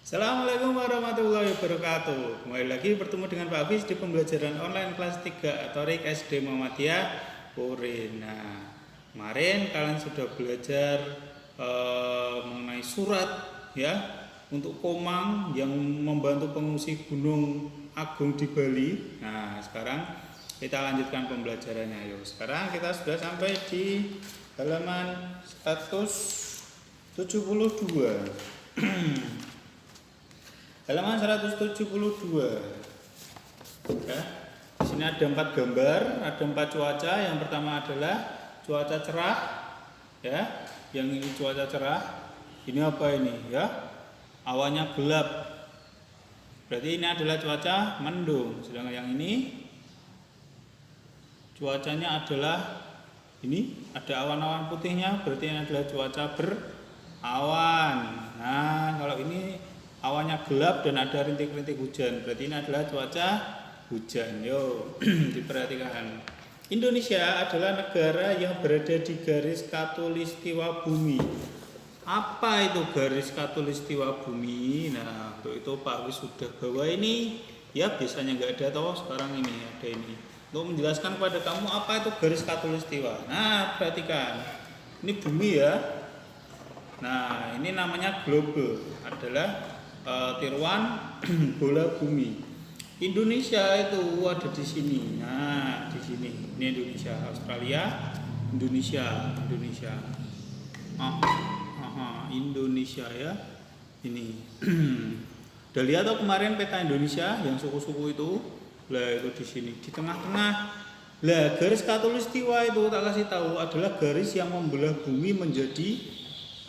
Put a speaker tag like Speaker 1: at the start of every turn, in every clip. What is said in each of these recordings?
Speaker 1: Assalamualaikum warahmatullahi wabarakatuh. Kembali lagi bertemu dengan Pak Hafiz di pembelajaran online kelas 3 Atorik SD Muhammadiyah Urin. Nah, kemarin kalian sudah belajar mengenai surat ya untuk Komang yang membantu pengungsi Gunung Agung di Bali. Nah, sekarang kita lanjutkan pembelajarannya. Yuk, sekarang kita sudah sampai di halaman 172. Halaman 172. Ya. Di sini ada 4 gambar, ada 4 cuaca. Yang pertama adalah cuaca cerah, ya. Yang ini cuaca cerah. Ini apa ini, ya? Awannya gelap. Berarti ini adalah cuaca mendung. Sedangkan yang ini cuacanya adalah ini ada awan-awan putihnya, berarti ini adalah cuaca berawan. Nah, kalau ini awannya gelap dan ada rintik-rintik hujan, berarti ini adalah cuaca hujan. Yo, diperhatikan. Indonesia adalah negara yang berada di garis khatulistiwa bumi. Apa itu garis khatulistiwa bumi? Nah, untuk itu Pak Wis sudah bawa ini. Ya, biasanya nggak ada toh, sekarang ini ada ini. Untuk menjelaskan kepada kamu apa itu garis khatulistiwa. Nah, perhatikan. Ini bumi ya. Nah, ini namanya globe. Adalah tiruan bola bumi. Indonesia itu ada di sini. Nah, di sini. Ini Indonesia, Australia, Indonesia. Indonesia ya. Ini. Udah lihat tuh kemarin peta Indonesia yang suku-suku itu? Lah itu di sini, di tengah-tengah. Lah garis khatulistiwa itu tak kasih tahu adalah garis yang membelah bumi menjadi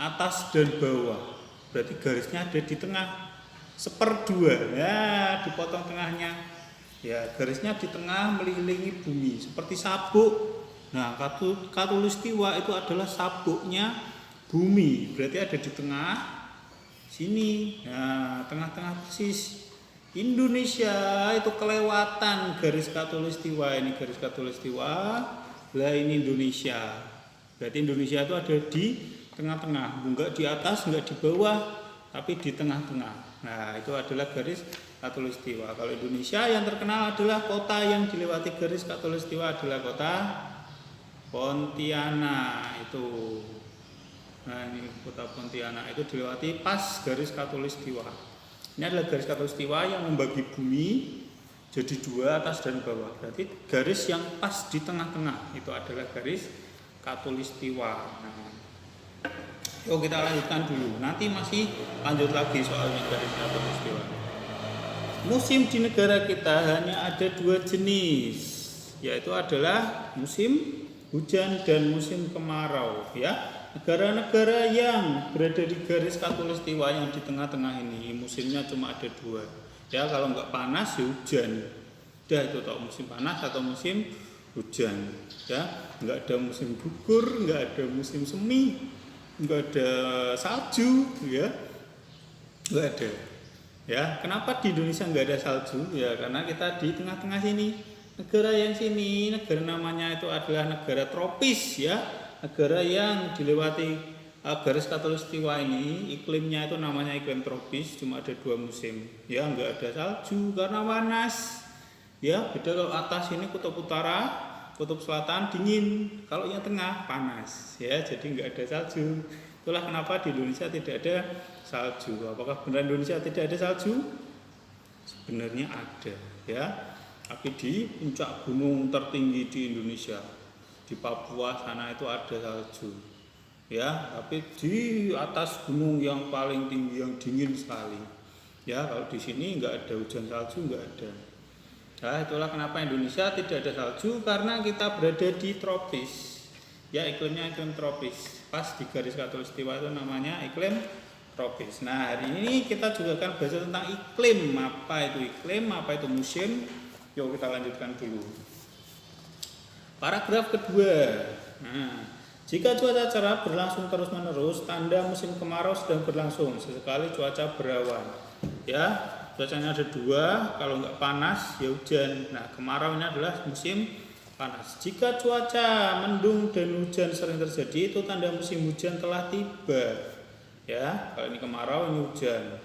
Speaker 1: atas dan bawah. Berarti garisnya ada di tengah. 1/2 ya, dipotong tengahnya ya, garisnya di tengah melilingi bumi seperti sabuk. Nah, khatulistiwa itu adalah sabuknya bumi, berarti ada di tengah sini. Nah, tengah-tengah persis. Indonesia itu kelewatan garis khatulistiwa. Ini garis khatulistiwa, lah ini Indonesia. Berarti Indonesia itu ada di tengah-tengah, enggak di atas, enggak di bawah, tapi di tengah-tengah. Nah, itu adalah garis khatulistiwa. Kalau Indonesia yang terkenal adalah kota yang dilewati garis khatulistiwa adalah kota Pontianak itu. Nah, ini kota Pontianak itu dilewati pas garis khatulistiwa. Ini adalah garis khatulistiwa yang membagi bumi jadi 2, atas dan bawah. Berarti garis yang pas di tengah-tengah itu adalah garis khatulistiwa. Nah, yuk kita lanjutkan dulu. Nanti masih lanjut lagi soalnya garis khatulistiwa. Musim di negara kita hanya ada 2 jenis, yaitu adalah musim hujan dan musim kemarau. Ya, negara-negara yang berada di garis khatulistiwa yang di tengah-tengah ini musimnya cuma ada 2. Ya, kalau nggak panas ya hujan. Udah itu tau, musim panas atau musim hujan. Ya, nggak ada musim gugur, nggak ada musim semi, nggak ada salju, ya nggak ada. Ya, kenapa di Indonesia nggak ada salju? Ya, karena kita di tengah-tengah sini. Negara yang sini, negara namanya itu adalah negara tropis, ya, negara yang dilewati garis khatulistiwa ini. Iklimnya itu namanya iklim tropis, cuma ada 2 musim. Ya, nggak ada salju karena panas. Ya, beda kalau atas ini kutub utara, kutub selatan dingin, kalau yang tengah panas, ya, jadi nggak ada salju. Itulah kenapa di Indonesia tidak ada salju. Apakah benar Indonesia tidak ada salju? Sebenarnya ada, ya, tapi di puncak gunung tertinggi di Indonesia, di Papua sana itu ada salju, ya, tapi di atas gunung yang paling tinggi yang dingin sekali, ya, kalau di sini nggak ada hujan salju, nggak ada. Nah, itulah kenapa Indonesia tidak ada salju, karena kita berada di tropis. Ya, iklimnya iklim tropis. Pas di garis khatulistiwa itu namanya iklim tropis. Nah, hari ini kita juga akan belajar tentang iklim. Apa itu iklim, apa itu musim. Yuk kita lanjutkan dulu. Paragraf kedua. Nah, jika cuaca cerah berlangsung terus-menerus, tanda musim kemarau sedang berlangsung. Sesekali cuaca berawan. Ya, cuacanya ada 2, kalau nggak panas ya hujan. Nah, kemarau ini adalah musim panas. Jika cuaca mendung dan hujan sering terjadi, itu tanda musim hujan telah tiba. Ya, kalau ini kemarau, ini hujan.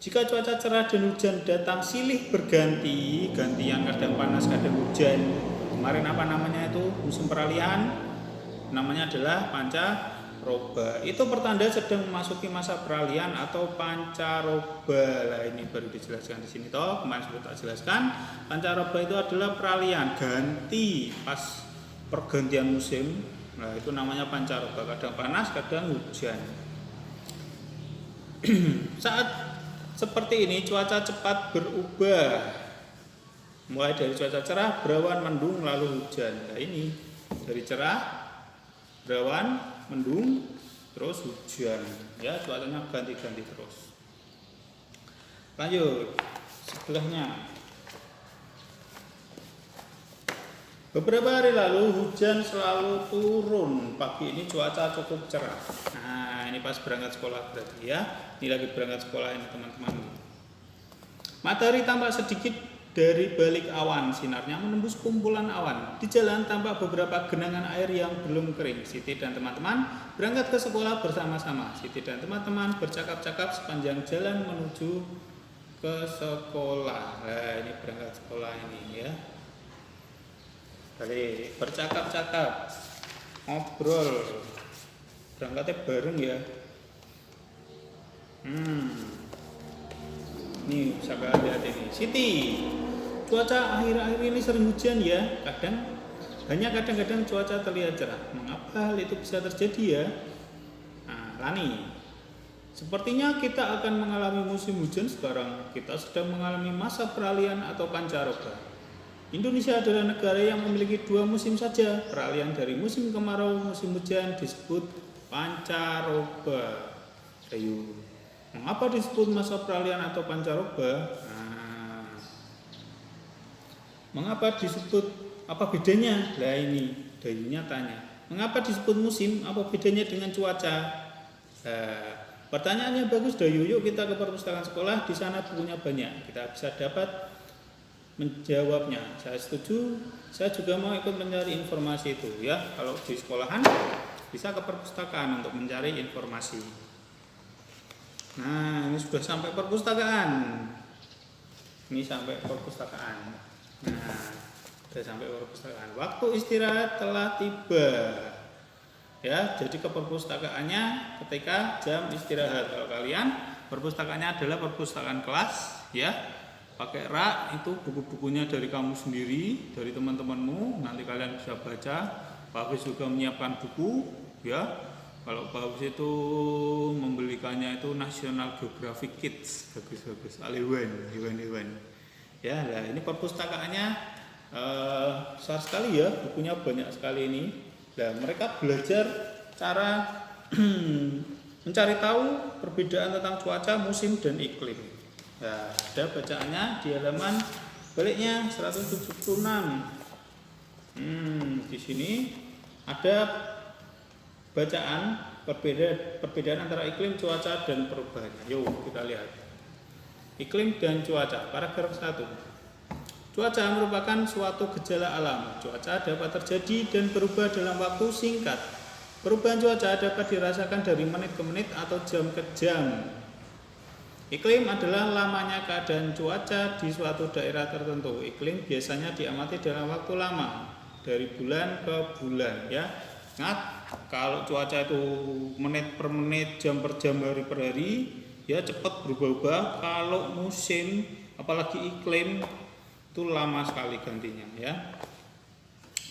Speaker 1: Jika cuaca cerah dan hujan datang silih berganti, gantian kadang panas kadang hujan. Kemarin apa namanya itu musim peralihan, namanya adalah pancaroba. Itu pertanda sedang memasuki masa peralihan atau pancaroba. Lah ini baru dijelaskan di sini toh. Kemarin sudah tak jelaskan. Pancaroba itu adalah peralihan, ganti pas pergantian musim. Nah itu namanya pancaroba. Kadang panas, kadang hujan. Saat seperti ini cuaca cepat berubah, mulai dari cuaca cerah, berawan, mendung, lalu hujan. Nah ini dari cerah, berawan, mendung, terus hujan. Ya cuacanya ganti-ganti terus. Lanjut sebelahnya. Beberapa hari lalu hujan selalu turun. Pagi ini cuaca cukup cerah. Nah, ini pas berangkat sekolah berarti ya. Ini lagi berangkat sekolah ini teman-teman. Matahari tampak sedikit dari balik awan. Sinarnya menembus kumpulan awan. Di jalan tampak beberapa genangan air yang belum kering. Siti dan teman-teman berangkat ke sekolah bersama-sama. Siti dan teman-teman bercakap-cakap sepanjang jalan menuju ke sekolah. Nah, ini berangkat sekolah ini ya. Tadi bercakap-cakap, ngobrol, berangkatnya bareng ya. Nih bisa kalian lihat ini. Siti, cuaca akhir-akhir ini sering hujan ya. Kadang-kadang cuaca terlihat cerah. Mengapa hal itu bisa terjadi ya? Nah, Lani, sepertinya kita akan mengalami musim hujan sekarang. Kita sedang mengalami masa peralihan atau pancaroba. Indonesia adalah negara yang memiliki 2 musim saja. Peralihan dari musim kemarau musim hujan disebut pancaroba. Ayo, mengapa disebut masa peralihan atau pancaroba? Nah, mengapa disebut, apa bedanya? Lah ini Dayunya tanya. Mengapa disebut musim? Apa bedanya dengan cuaca? Pertanyaannya bagus Dayu. Yuk kita ke perpustakaan sekolah. Di sana bukunya banyak. Kita bisa dapat menjawabnya. Saya setuju. Saya juga mau ikut mencari informasi itu ya. Kalau di sekolahan bisa ke perpustakaan untuk mencari informasi. Nah, ini sudah sampai perpustakaan. Ini sampai perpustakaan. Nah, sudah sampai perpustakaan. Waktu istirahat telah tiba. Ya, jadi ke perpustakaannya ketika jam istirahat. Kalau kalian perpustakaannya adalah perpustakaan kelas ya. Pakai rak itu buku-bukunya dari kamu sendiri, dari teman-temanmu, nanti kalian bisa baca. Pak Hafiz juga menyiapkan buku ya. Kalau Pak Hafiz itu membelikannya itu National Geographic Kids, bagus-bagus, Hewan. Ya, nah ini perpustakaannya besar sekali ya, bukunya banyak sekali ini. Nah, mereka belajar cara mencari tahu perbedaan tentang cuaca, musim dan iklim. Nah, ada bacaannya di halaman baliknya 176. Di sini ada bacaan perbedaan antara iklim, cuaca dan perubahannya. Yuk kita lihat. Iklim dan cuaca. Paragraf 1. Cuaca merupakan suatu gejala alam. Cuaca dapat terjadi dan berubah dalam waktu singkat. Perubahan cuaca dapat dirasakan dari menit ke menit atau jam ke jam. Iklim adalah lamanya keadaan cuaca di suatu daerah tertentu. Iklim biasanya diamati dalam waktu lama, dari bulan ke bulan ya. Ingat, kalau cuaca itu menit per menit, jam per jam, hari per hari ya cepat berubah-ubah. Kalau musim apalagi iklim itu lama sekali gantinya ya.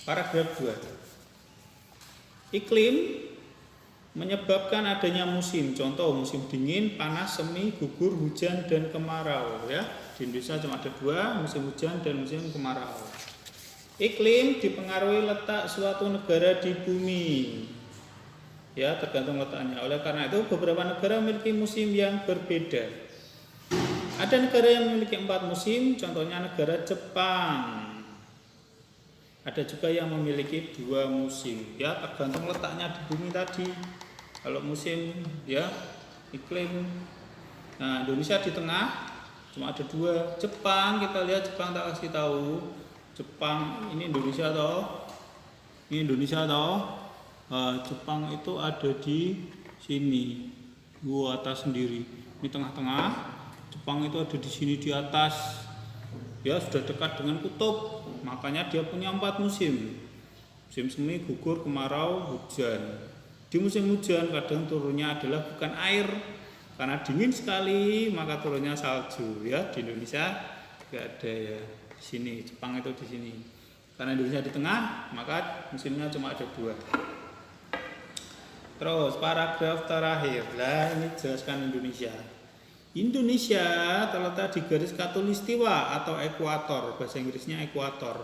Speaker 1: Paragraf 2. Iklim menyebabkan adanya musim. Contoh musim dingin, panas, semi, gugur, hujan dan kemarau ya. Di Indonesia cuma ada 2, musim hujan dan musim kemarau. Iklim dipengaruhi letak suatu negara di bumi. Ya, tergantung letaknya. Oleh karena itu beberapa negara memiliki musim yang berbeda. Ada negara yang memiliki 4 musim, contohnya negara Jepang. Ada juga yang memiliki 2 musim, ya tergantung letaknya di bumi tadi. Kalau musim, ya iklim. Nah, Indonesia di tengah, cuma ada 2. Jepang, kita lihat Jepang tak kasih tahu. Jepang ini Indonesia toh, ini Indonesia toh. Jepang itu ada di sini, atas sendiri. Ini tengah-tengah. Jepang itu ada di sini di atas, ya sudah dekat dengan kutub, makanya dia punya 4 musim. Musim semi, gugur, kemarau, hujan. Di musim hujan kadang turunnya adalah bukan air, karena dingin sekali maka turunnya salju. Ya di Indonesia nggak ada ya. Di sini Jepang itu di sini. Karena Indonesia di tengah, maka musimnya cuma ada 2. Terus paragraf terakhir, lah ini jelaskan Indonesia. Indonesia terletak di garis khatulistiwa atau ekuator, bahasa Inggrisnya ekuator.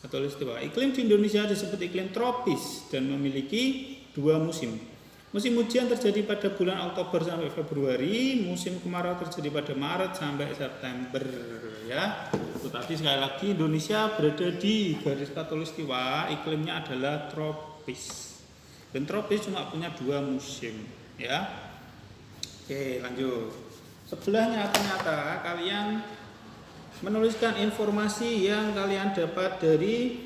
Speaker 1: Khatulistiwa. Iklim di Indonesia disebut iklim tropis dan memiliki 2 musim. Musim hujan terjadi pada bulan Oktober sampai Februari, musim kemarau terjadi pada Maret sampai September. Ya, itu tadi sekali lagi Indonesia berada di garis khatulistiwa, iklimnya adalah tropis. Dan tropis cuma punya 2 musim. Ya, oke lanjut. Sebelahnya ternyata kalian menuliskan informasi yang kalian dapat dari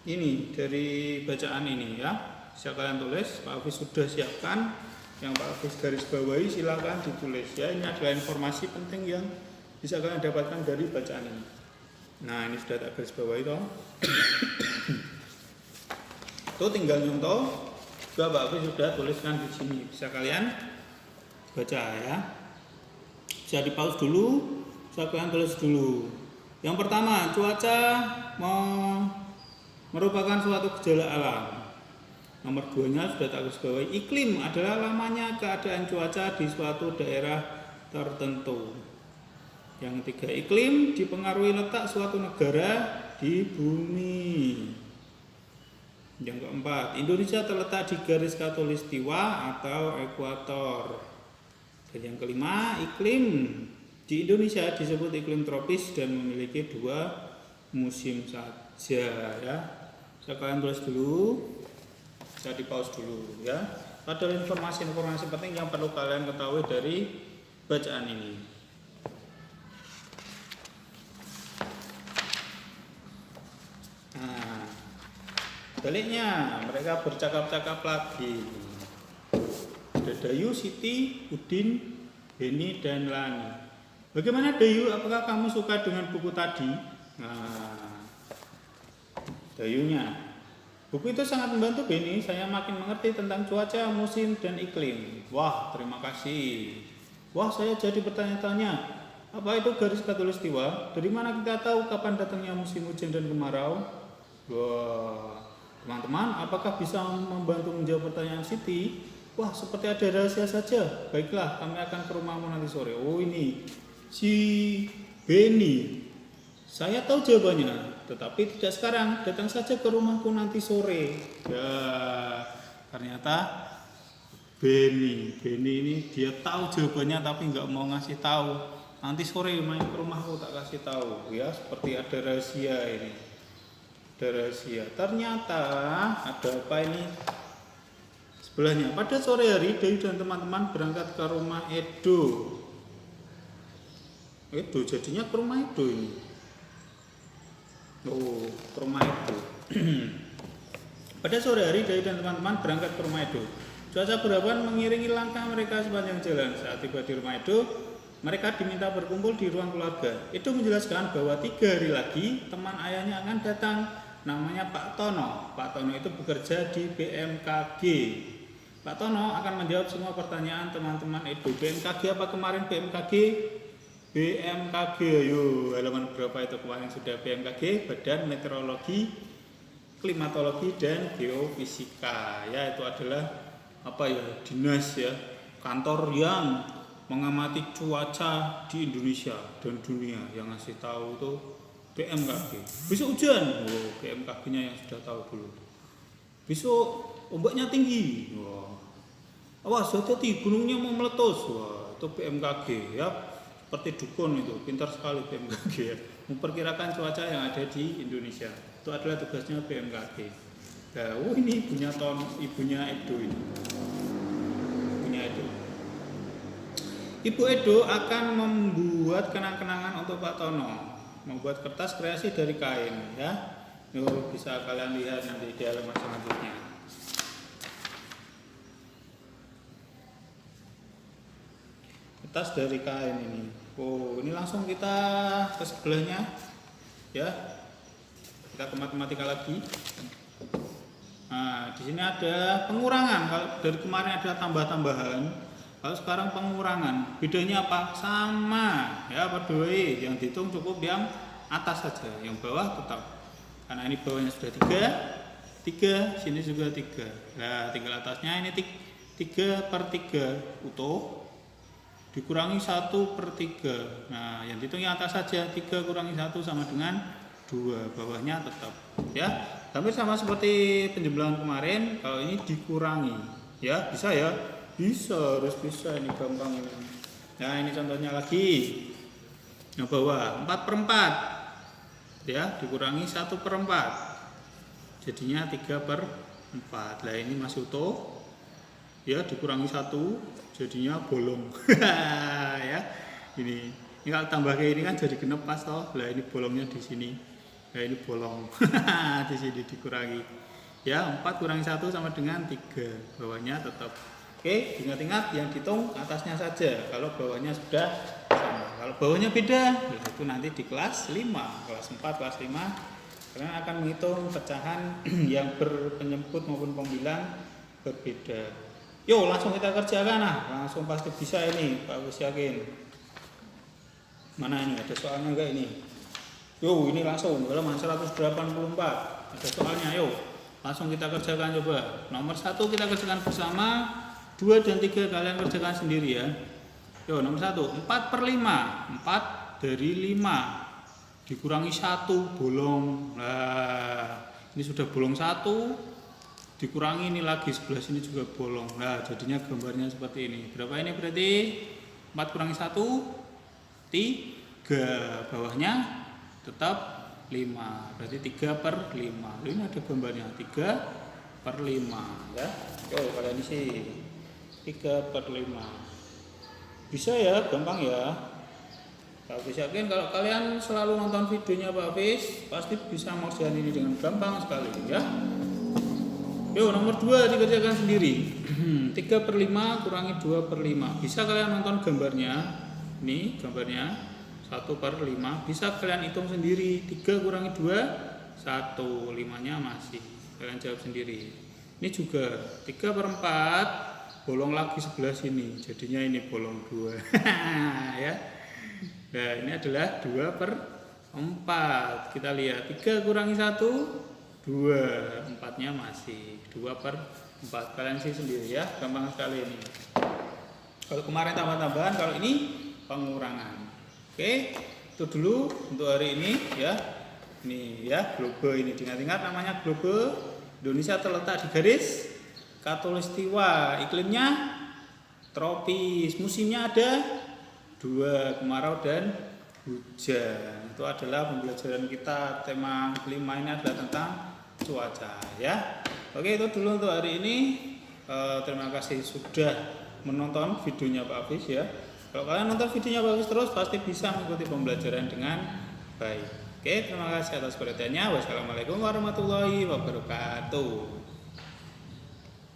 Speaker 1: ini, dari bacaan ini ya. Bisa kalian tulis, Pak Hafiz sudah siapkan. Yang Pak Hafiz garis bawahi silakan ditulis ya. Ini adalah informasi penting yang bisa kalian dapatkan dari bacaan ini. Nah, ini sudah tak garis bawahi toh. Itu tinggal nyontoh. Juga Pak Hafiz sudah tuliskan di sini. Bisa kalian baca ya. Bisa di pause dulu, bisa kalian tulis dulu. Yang pertama, cuaca merupakan suatu gejala alam. Nomor 2-nya sudah tak garis bawahi, iklim adalah lamanya keadaan cuaca di suatu daerah tertentu. Yang ketiga, iklim dipengaruhi letak suatu negara di bumi. Yang keempat, Indonesia terletak di garis khatulistiwa atau ekuator. Dan yang kelima, iklim di Indonesia disebut iklim tropis dan memiliki 2 musim saja ya. Saya kalian tulis dulu, saya di pause dulu ya. Ada informasi-informasi penting yang perlu kalian ketahui dari bacaan ini. Nah, baliknya mereka bercakap-cakap lagi. Dayu, Siti, Udin, Beni, dan Lani. Bagaimana Dayu? Apakah kamu suka dengan buku tadi? Nah, Dayunya, buku itu sangat membantu Beni. Saya makin mengerti tentang cuaca, musim, dan iklim. Wah, terima kasih. Wah, saya jadi bertanya-tanya. Apa itu garis khatulistiwa? Dari mana kita tahu kapan datangnya musim hujan dan kemarau? Wah, teman-teman, apakah bisa membantu menjawab pertanyaan Siti? Wah, seperti ada rahasia saja. Baiklah, kami akan ke rumahmu nanti sore. Oh, ini si Beni. Saya tahu jawabannya, tetapi tidak sekarang. Datang saja ke rumahku nanti sore. Ya, ternyata Beni ini dia tahu jawabannya tapi nggak mau ngasih tahu. Nanti sore main ke rumahku tak kasih tahu. Ya, seperti ada rahasia ini. Ada rahasia. Ternyata ada apa ini? Sebelahnya, pada sore hari Dayu dan teman-teman berangkat ke rumah Edo. Edo jadinya ke rumah Edo ini. Oh, ke rumah Edo. Pada sore hari Dayu dan teman-teman berangkat ke rumah Edo. Cuaca berawan mengiringi langkah mereka sepanjang jalan. Saat tiba di rumah Edo, mereka diminta berkumpul di ruang keluarga. Edo menjelaskan bahwa 3 hari lagi teman ayahnya akan datang. Namanya Pak Tono. Pak Tono itu bekerja di BMKG. Pak Tono akan menjawab semua pertanyaan teman-teman Edo. BMKG apa kemarin BMKG? BMKG, ayo halaman berapa itu kemarin sudah BMKG, Badan Meteorologi, Klimatologi dan Geofisika. Ya, itu adalah apa ya, dinas ya, kantor yang mengamati cuaca di Indonesia dan dunia. Yang ngasih tahu itu BMKG. Besok hujan, oh BMKG-nya yang sudah tahu dulu. Besok ombaknya tinggi, wah. Awas hati-hati gunungnya mau meletus, wah itu BMKG ya. Seperti dukun itu, pintar sekali BMKG ya. Memperkirakan cuaca yang ada di Indonesia. Itu adalah tugasnya BMKG. Nah, ini ibunya Edo ini. Ibunya Edo. Ibu Edo akan membuat kenang-kenangan untuk Pak Tono. Membuat kertas kreasi dari kain ya. Yuk, bisa kalian lihat nanti di halaman selanjutnya. atas dari kain ini. Oh, ini langsung kita ke sebelahnya ya. Kita ke matematika lagi. Nah, di sini ada pengurangan. Kalau dari kemarin ada tambah-tambahan, kalau sekarang pengurangan. Bedanya apa? Sama ya, berdua. Yang dihitung cukup yang atas saja, yang bawah tetap. Karena ini bawahnya sudah 3, sini juga 3. Nah, tinggal atasnya ini 3/3 utuh dikurangi 1/3. Nah, yang dihitung yang atas saja, 3 kurangi 1 sama dengan 2, bawahnya tetap ya. Hampir sama seperti penjumlahan kemarin. Kalau ini dikurangi ya, bisa ya, bisa, harus bisa, ini gampang ini. Nah, ini contohnya lagi yang bawah 4/4 ya, dikurangi 1/4 jadinya 3/4. Nah, ini masih utuh ya, dikurangi 1 jadinya bolong. Ya, ini kalau tambah kayak ini kan jadi genep pas toh. Lah, ini bolongnya di sini. Nah, ini bolong. Di sini dikurangi ya, 4 kurangi 1 sama dengan 3, bawahnya tetap. Oke, ingat-ingat yang dihitung atasnya saja. Kalau bawahnya sudah sama. Kalau bawahnya beda, itu nanti di kelas 5, kelas 4, kelas 5 kalian akan menghitung pecahan yang berpenyebut maupun pembilang berbeda. Yuk, langsung kita kerjakan. Langsung pasti bisa ini, Pak Gus yakin. Mana ini, ada soalnya enggak ini? Yuk, ini langsung halaman 184. Ada soalnya, yuk. Langsung kita kerjakan coba. Nomor 1 kita kerjakan bersama, 2 dan 3 kalian kerjakan sendiri ya. Yuk, nomor 1, 4/5. 4 dari 5 dikurangi 1 bolong. Nah, ini sudah bolong 1. Dikurangi ini lagi, sebelah sini juga bolong. Nah, jadinya gambarnya seperti ini. Berapa ini berarti? 4 kurangi 1 3, bawahnya tetap 5, berarti 3/5. Ini ada gambarnya 3/5 ya. Yo, kalian isi 3/5. Bisa ya, gampang ya. Pak Hafiz yakin kalau kalian selalu nonton videonya Pak Hafiz, pasti bisa mengerjakan ini dengan gampang sekali ya. Yuk, nomor 2 dikerjakan sendiri. 3/5 kurangi 2/5. Bisa kalian nonton gambarnya. Ini gambarnya 1/5. Bisa kalian hitung sendiri. 3 kurangi 2 1, 5-nya masih. Kalian jawab sendiri. Ini juga 3/4 bolong lagi sebelah sini. Jadinya ini bolong 2. Ya. Nah, ini adalah 2/4. Kita lihat 3 kurangi 1 2, 4-nya masih 2/4. Kalian sih sendiri ya, gampang sekali ini. Kalau kemarin tambah-tambahan, kalau ini pengurangan. Oke, itu dulu untuk hari ini ya. Ini ya, globe ini. Ingat-ingat namanya globe. Indonesia terletak di garis khatulistiwa. Iklimnya tropis. Musimnya ada 2, kemarau dan hujan. Itu adalah pembelajaran kita. Tema 5 ini adalah tentang cuaca ya. Oke, itu dulu untuk hari ini. Terima kasih sudah menonton videonya Pak Hafiz ya. Kalau kalian nonton videonya Pak Hafiz terus, pasti bisa mengikuti pembelajaran dengan baik. Oke, terima kasih atas perhatiannya. Wassalamualaikum warahmatullahi wabarakatuh.